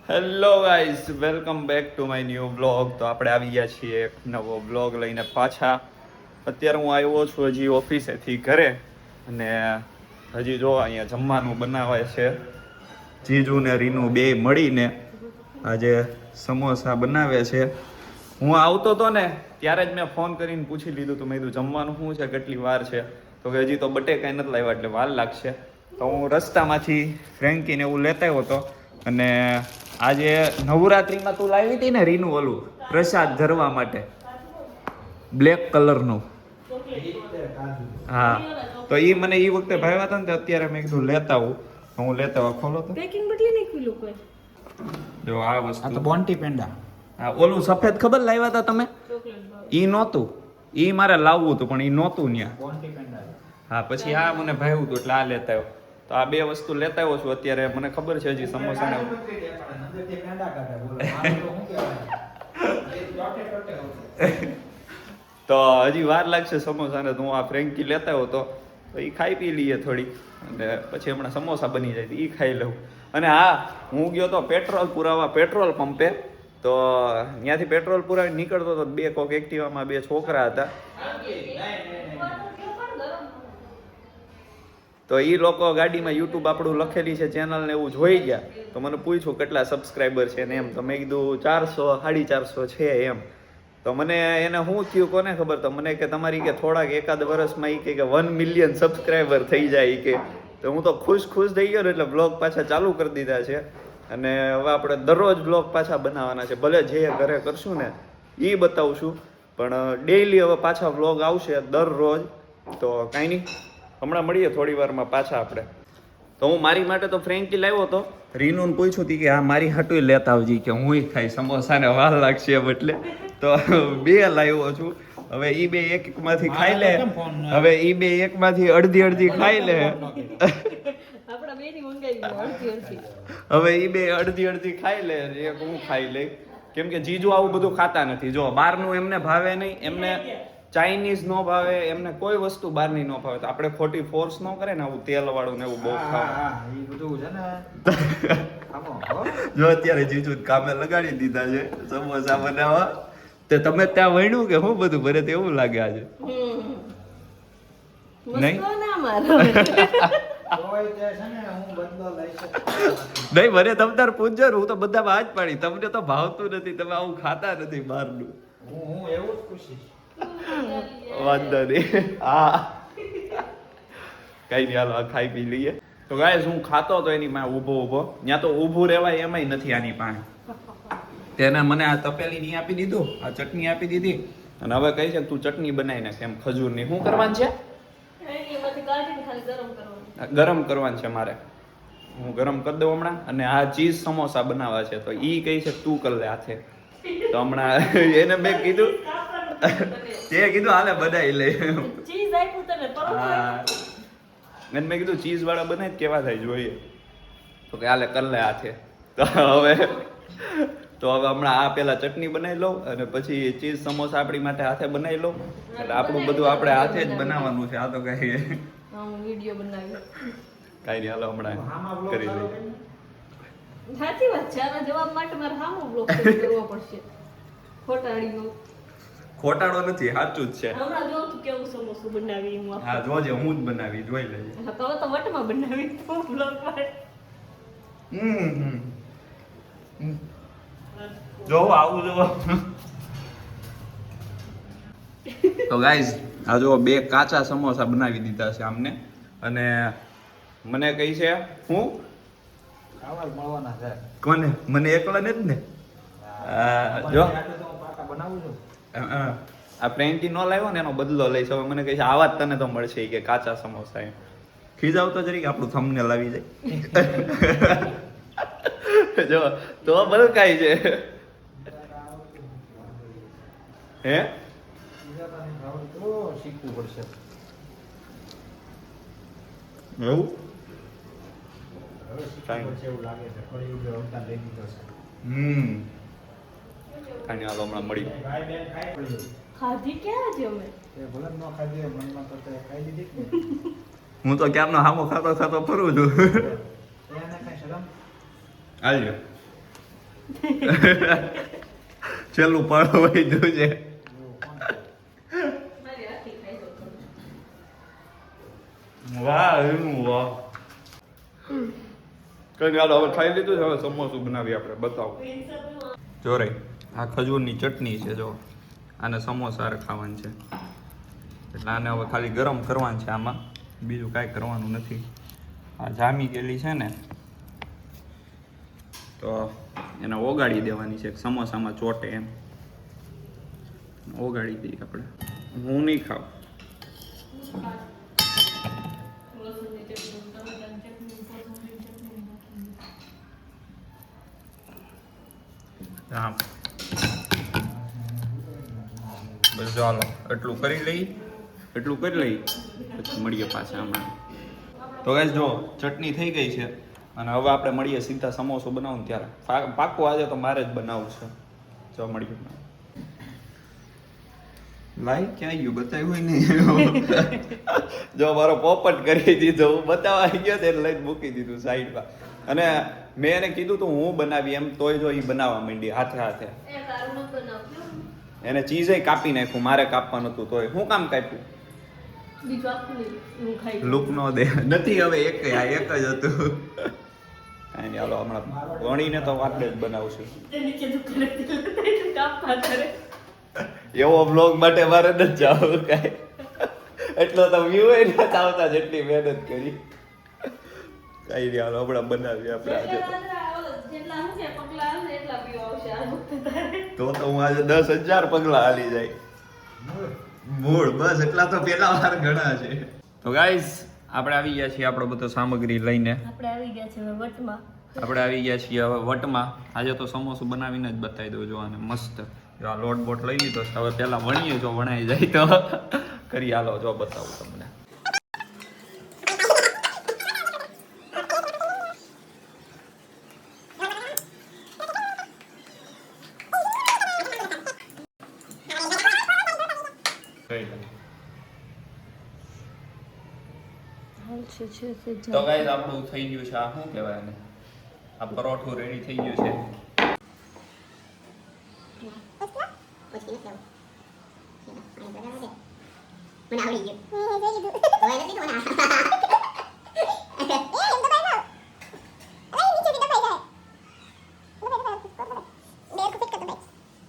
Hello guys, welcome back to my new blog. તો આપણે આવી ગયા છીએ એક નવો બ્લોગ લઈને પાછા. અત્યારે હું આવ્યો છું હજી ઓફિસેથી ઘરે, અને હજી જો અહીંયા જમવાનું બનાવે છે. જીજુ ને રીનુ બે મળીને આજે સમોસા બનાવે છે. હું આવતો હતો ને ત્યારે જ મેં ફોન કરીને પૂછી લીધું તો મેં કીધું જમવાનું શું છે, કેટલી વાર છે? તો કે હજી તો બટેકાઈ નથી લાવ્યા એટલે વાર લાગશે. તો હું રસ્તામાંથી ફ્રેન્કીને એવું લેતા આવ્યો હતો. અને આજે નવરાત્રિમાં તું લાવી હતી ને રીનું ઓલું પ્રસાદ ધરવા માટે, બ્લેક કલરનું. હા, તો એ મને એ વખતે ભાવ્યા હતા ને, અત્યારે મેં કીધું લેતા આવું. હું લેતા આવું. ખોલો તો પેકિંગ બદલી નાખ્યું લોકોએ. જો આ વસ્તુ, આ તો બોન્ટી પેંડા. હા, ઓલું સફેદ ખબર લાવ્યા હતા તમે? ઈ નહોતું, ઈ મારે લાવવું હતું પણ ઈ નહોતું ન્યા. બોન્ટી પેંડા. હા, પછી આ મને ભાવ્યું હતું એટલે આ લેતા આવ્યો. તો આ બે વસ્તુ લેતા આવ્યો છું અત્યારે. મને ખબર છે હજી સમોસા ને તો હજી વાર લાગશે સમોસાને. તો હું આ ફ્રેન્કી લેતા આવ્યો તો એ ખાઈ પી લઈએ થોડી, અને પછી હમણાં સમોસા બની જાય તો એ ખાઈ લઉં. અને હા, હું ગયો તો પેટ્રોલ પુરાવા પેટ્રોલ પંપે. તો ત્યાંથી પેટ્રોલ પુરાવી નીકળતો તો બે કોક એક્ટિવામાં બે છોકરા હતા. તો એ લોકો ગાડીમાં યુટ્યુબ આપણું લખેલી છે ચેનલ ને એવું જોઈ ગયા. તો મને પૂછ્યું કેટલા સબસ્ક્રાઈબર છે ને એમ. તો મેં કીધું 400 450 છે એમ. તો મને એને શું થયું કોને ખબર. તો મને કે તમારી કે થોડાક એકાદ વર્ષમાં એ કે 1 મિલિયન સબસ્ક્રાઈબર થઈ જાય કે. તો હું તો ખુશ થઈ ગયો ને, એટલે બ્લોગ પાછા ચાલુ કરી દીધા છે. અને હવે આપણે દરરોજ બ્લોગ પાછા બનાવવાના છે. ભલે જે ઘરે કરશું ને એ બતાવશું, પણ ડેઈલી હવે પાછા બ્લોગ આવશે દરરોજ. તો કાંઈ નહીં, હમણાં મળીએ થોડી વારમાં પાછા આપણે. તો હું મારી માટે તો ફ્રેન્કી લાવ્યો હતો. રીનુને પૂછ્યું હતી કે આ મારી હાટું લેતા આવજી, કે હું ખાઈ સમોસાને વાર લાગશે એમ. એટલે તો બે લાવ્યો છું. હવે ઈ બે એક માંથી ખાઈ લે. હવે ઈ બે એક માંથી અડધી ખાઈ લે. હવે ઈ બે અડધી ખાઈ લે, એક હું ખાઈ લે. કેમ કે જીજુ આવું બધું ખાતા નથી. જો બહારનું એમને ભાવે નહીં, એમને ચાઇનીઝ નો ભાવે, એમને કોઈ વસ્તુ બહારની નો ભાવે. તો આપણે ખોટી ફોર્સ નો કરે ને, આવું તેલ વાળું ને એવું બહુ ખાવા. જો અત્યારે જીજુ કામે લગાડી દીધા છે સમોસા બનાવવા. તે તમે ત્યાં વણ્યું કે હું બધું ભરે એવું લાગે આજે? નહીં નહીં ભરે તમ તાર પૂછજો. હું તો બધા આજ પાડી, તમને તો ભાવતું નથી, તમે આવું ખાતા નથી બહારનું. હું એવું જ પૂછીશ. વાંધો નહીં. હા, કઈ નહીં, હાલો ખાઈ પી લઈએ. તો ગાઈસ, હું ખાતો હતો એની માં ઊભો ત્યાં તો ઊભું રહેવાય એમાંય નથી આની પાસે. તેને મને આ તપેલી ની આપી દીધું, આ ચટણી આપી દીધી, અને હવે કહી છે તું ચટણી બનાવી નાખ એમ ખજૂરની. શું કરવાનું છે? ગરમ કરવાનું છે મારે. હું ગરમ કરી દઉં હમણાં. અને આ ચીઝ સમોસા બનાવવા છે, તો ઈ કહી છે તું કર લે હાથે. તો હમણાં એને મેં કીધું, તે કીધું હાલે બનાવી લે. હા, મેં કીધું ચીઝ વાળા બનાવી કેવા થાય જોઈએ. તો કે હાલે કર લે હાથે. તો હવે હમણાં આ પેલા ચટણી બનાવી લઉં, અને પછી ચીઝ સમોસા આપણી માટે હાથે બનાવી લઉં. એટલે આપણું બધું આપણે હાથે જ બનાવવાનું છે. આ તો કઈ વિડિયો બનાવી કઈ નહીં, હાલો હમણાં કરી લઈએ. સાચી વાત છે. આના જવાબ માટે મારે સામો બ્લોગ કરવો પડશે. ખોટાડીનો ખોટાડો નથી, સાચું જ છે. હમણાં જો તું કેવું સમોસું બનાવી હું. હા, જોજે, હું જ બનાવી, જોઈ લેજે. હા, તો વટમાં બનાવી તો બ્લોગ પર. જો આવું જો. તો ગાઈઝ, આ જો બે કાચા સમોસા બનાવી દીધા છે આમને. અને મને કહી છે હું આવા મળવાના છે. કોને? મને એકલા ને જ ને. જો બનાવું છું. આ પ્રેન્ટી નો લાવ્યો ને એનો બદલો લઈશ. હવે મને કહે છે આવા જ તને તો મળશે કે કાચા સમોસા એમ. ખીજાવતો જરીક આપણું થંબનેલ આવી જાય. જો તો બલકાઈ છે. હે શીખવું પડશે એવું એવું લાગે છે. કાંઈ હાલો હમણાં મળી. ખાધી ક્યાં છે અમે? ભલે ન ખાધી મનમાં તો ખાઈ લીધી. હું તો ક્યારનો હામો ખાતો ફરું છું. એને કઈ શરમ હાલ્યો છેલ્લું પળ હોય દઉં છે. મારી આખી ખાઈ દો તમે. વાહ એનું વાહ. કઈ નહીં, હાલો હવે ખાઈ લીધું છે, હવે સમોસું બનાવી આપણે બતાવો. જો રે આ ખજૂરની ચટણી છે, જો આને સમોસા ખાવાનું છે, એટલે આને હવે ખાલી ગરમ કરવાનું છે, આમાં બીજું કાંઈ કરવાનું નથી. આ જામી ગયેલી છે ને તો એને ઓગાળી દેવાની છે, સમોસામાં ચોટે એમ ઓગાળી દઈએ આપણે. હું નહીં ખાવ. લસણની ચટણી, ટમેટાની ચટણી, કોથમરીની ચટણી નાખીને. હા બસ ચાલો એટલું કરી લઈ, એટલું કરી લઈ પછી મળીએ પાછા હમણાં. તો ગાઈસ જો ચટણી થઈ ગઈ છે અને હવે આપણે મળીએ સીધા સમોસો બનાવું ત્યારે. પાક્કું આજે તો મારે જ બનાવવું છે. જો મળીએ. લાઈ ક્યાં ગયું બતાવ્યું નહીં. જો મારો પોપટ કરી દીધો, હું બતાવવા ગયો તો લઈને મૂકી દીધું સાઈડમાં. અને મેં એને કીધું તું હું બનાવી એમ, તોય જો એ બનાવવા માંડી હાથે હાથે. એ તારું ન બનાવજો. એને ચીઝે કાપી નાખ્યું, મારે કાપવા નતું તોય હું કામ કાપ્યું. બીજું આખું નહીં, હું ખાઈ લઉં. લુક નો દે નથી હવે એક જ હતું. કાંઈ નહીં, હાલો હમણાં વણીને તો વાટલે જ બનાવશું. એની કીધું કરે કાપવા કરે. એવો બ્લોગ માટે મારે નથી જવું કાંઈ. એટલો તો વ્યૂ એ નથી આવતા જેટલી મહેનત કરી. કાંઈ નહીં, હાલો હમણાં બનાવીએ આપણે આજે. જેટલા હું છે પગલા આવે એટલા પીવો આવશે આ વખતે તારે. તો હું આજે 10,000 પગલા હાલી જાય. મૂળ બસ એટલા તો પેલા વાર ઘણા છે. તો ગાઈસ આપણે આવી ગયા છીએ આપણો બધો સામગ્રી લઈને. આપણે આવી ગયા છે હવે વટમાં. આપણે આવી ગયા છીએ હવે વટમાં. આજે તો સમોસું બનાવીને જ બતાવી દઉં. જો આને મસ્ત જો આ લોટ બોટ લઈ લીધો છે. હવે પેલા વણીએ, જો વણાઈ જાય તો કરી. હાલો જો બતાવું તમને. તો ગાઈસ આપણું થઈ ગયું છે. આ શું કહેવાય ને, આ પરોઠું રેડી થઈ ગયું છે. મને આવડી ગયું. હવે નથી મને.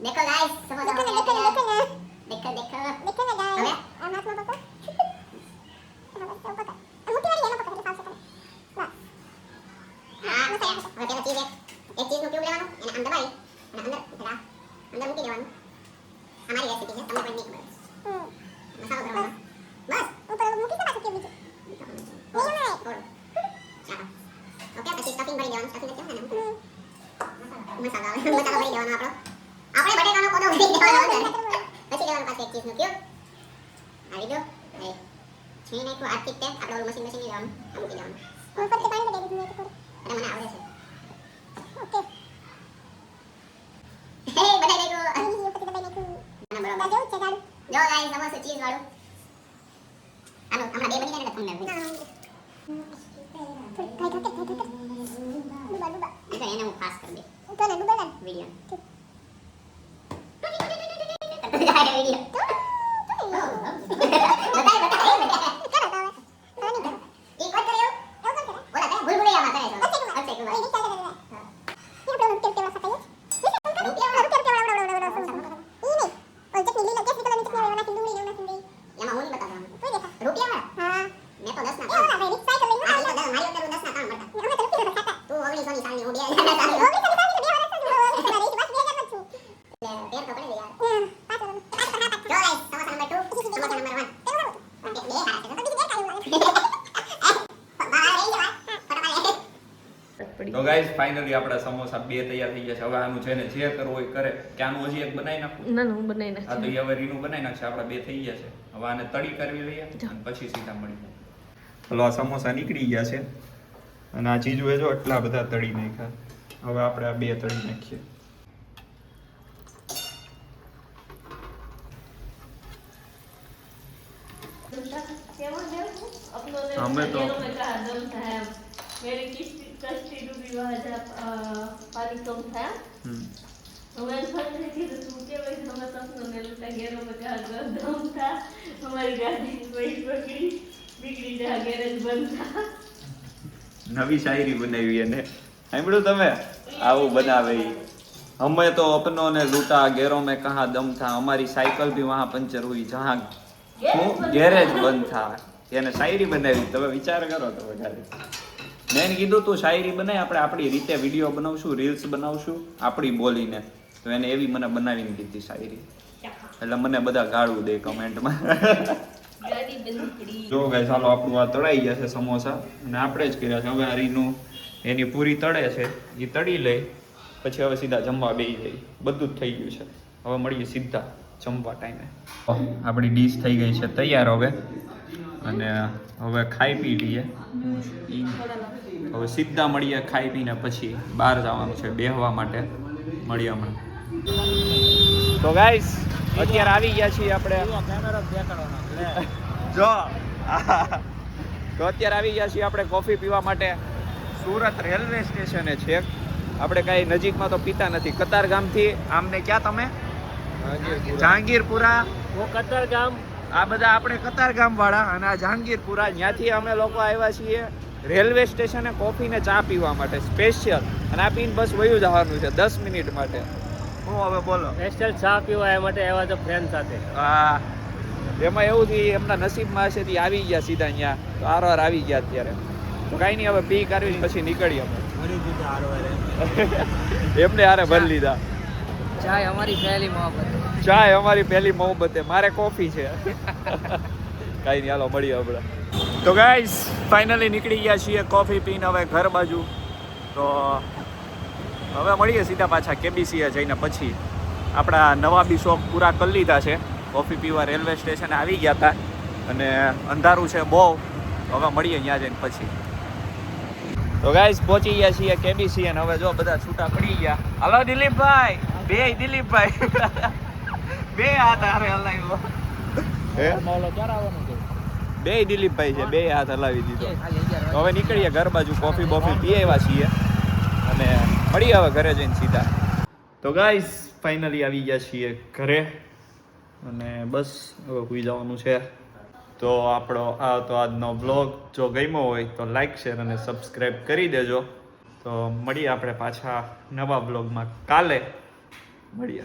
देखो गाइस समोसा देखो देखो देखो देखो ना गाइस હવે આ હાથમાં પકડ હા હવે પેલા ચીઝ એક ચીઝ નું ક્યુબ લેવાનું એને અંદર દબાવી અને અંદર મૂકી દેવાનું. અમારી રેસીપી છે, તમને કોઈ નહીં ખબર. મસાલો ભરવાનો બસ ઉપર મૂકી દે પાછું ક્યુબ નીચે નહીં થોડું. ચાલો ઓકે, પછી સ્ટફિંગ ભરી દેવાનું. સ્ટફિંગ કેમ ને મસાલો ભરી દેવાનો આપણો. આપણે બટેકાનો કોદો ભરી દેવાનો અંદર. પછી લેવાનું પાછું એક ચીઝનું ક્યુબ. આવી ગયો. હવે છીણી નાખ્યું હાથથી જ તે. આપણે ઓલું મશીન લેવાનું, આ મૂકી દેવાનું. ઉપરથી પાણી દે દીધું એટલે મને આવડે છે. ઓકે હે બધાઈ દેખો ઉપરથી દબાઈ નાખ્યું. ના બરાબર જો છે ગાડું. જો ગાઈસ સમોસું ચીઝ વાળું. આનો હમણાં બે બની જાય ને તમને એને હું પાસ કરી દે વિડીયો તો ગાઈસ ફાઇનલી આપણા સમોસા બે તૈયાર થઈ ગયા છે. હવે આનું છે ને જે કરવું હોય કરે. કે આનું હજી એક બનાવી નાખું. ના ના હું બનાવી હા નાખું. તો એ હવે રીનું બનાવી નાખશે. આપણા બે થઈ ગયા છે. હવે આને તળી કરવી લઈએ અને પછી સીધા મળીએ. હલો આ સમોસા નીકળી ગયા છે અને આ ચીજ જો એટલા બધા તળી નાખ્યા. હવે આપણે આ બે તળી નાખીએ. हमें तो- मेरी किश्ती कश्ती डूबी वहाँ जा पानी कम દમ થાય હમ. હવે ફરીથી કીધું તું કેવાય છે અમે સપનોને લૂંટા ઘેરો બચાવ દમ થા અમારી ગાડી કોઈ પકડી બીગડી જા ગેરેજ બંધ થા નવી શાયરી બનાવી એને સાંભળ્યું તમે આવું બનાવે ઈ. હમે તો અપનો ને લૂટા ગેરો મેં કહા દમ થા અમારી સાયકલ ભી વહાં પંચર હુઈ જહાં ગેરેજ બંધ થા એને શાયરી બનાવી તમે વિચાર કરો તો વધારે મેં એને કીધું તું શાયરી બનાય આપણે આપણી રીતે વિડીયો બનાવશું રીલ્સ બનાવશું આપણી બોલીને તો એને એવી મને બનાવીને કીધી શાયરી એટલે મને બધા ગાળું દે કમેન્ટમાં ગાડી બંધ પડી જો ગાઈસ ચાલો આપણું આ તળાઈ ગયા છે સમોસા અને આપણે જ કર્યા છે હવે હરીનું એની પૂરી તળે છે એ તળી લે પછી હવે સીધા જમવા બેસી જાય બધું જ થઈ ગયું છે હવે મળીએ સીધા જમવા ટાઈમે આપણી ડીશ થઈ ગઈ છે તૈયાર હવે અને હવે ખાઈ પી લઈએ હવે સીધા મળીએ ખાઈ પીને પછી બહાર જવાનું છે બેહવા માટે મળીએ હમણાં તો ગાઈસ અત્યારે આવી ગયા છીએ આપણે જો તો અત્યારે આવી ગયા છીએ આપણે કોફી પીવા માટે સુરત રેલવે સ્ટેશને છે આપણે કાંઈ નજીકમાં તો પીતા નથી કતારગામથી આમને ક્યાં તમે જહાંગીરપુરા કતારગામ આ બધા આપણે કતારગામ વાળા અને આ જહાંગીરપુરા ત્યાંથી અમે લોકો આવ્યા છીએ રેલવે સ્ટેશને કોફી ને ચા પીવા માટે સ્પેશિયલ અને આ પીને બસ વયું જવાનું છે 10 મિનિટ માટે હું હવે બોલો સ્પેશિયલ ચા પીવા એ માટે આવ્યા તો ફ્રેન્ડ સાથે હા એમાં એવું થયું એમના નસીબમાં હશે તે આવી ગયા સીધા અહીંયા તો આરવાર આવી ગયા અત્યારે તો કાંઈ નહીં હવે પી કરવી પછી નીકળી અમે એમને હારે ભરી લીધા ચાય અમારી પહેલી મોહબ્બત ચાય અમારી પહેલી મોહબ્બતે મારે કોફી છે કાંઈ નહીં હાલો મળીએ આપણે તો ગાઈસ ફાઇનલી નીકળી ગયા છીએ કોફી પીને હવે ઘર બાજુ તો હવે મળીએ સીધા પાછા કેબીસીએ જઈને પછી આપણા નવાબી શોખ પૂરા કરી લીધા છે કોફી પીવા રેલવે સ્ટેશને આવી ગયા હતા અને અંધારું છે બહુ હવે મળીએ ત્યાં જઈને પછી તો ગાઈસ પહોંચી ગયા છીએ કેબીસી અને હવે જો બધા છૂટા પડી ગયા હાલો દિલીપભાઈ બે દિલીપભાઈ બે હાથ હારે હલાવ્યો બે દિલીપભાઈ છે બે હાથ હલાવી દીધો તો હવે નીકળીએ ઘર બાજુ કોફી બોફી પી આવ્યા છીએ અને મળીએ હવે ઘરે જઈને સીધા તો ગાઈસ ફાઇનલી આવી ગયા છીએ ઘરે અને બસ હવે સુઈ જવાનું છે તો આપણો આજનો બ્લોગ જો ગમ્યો હોય તો લાઈક શેર અને સબસ્ક્રાઈબ કરી દેજો તો મળીએ આપણે પાછા નવા બ્લોગમાં કાલે મળીએ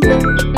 Thank you.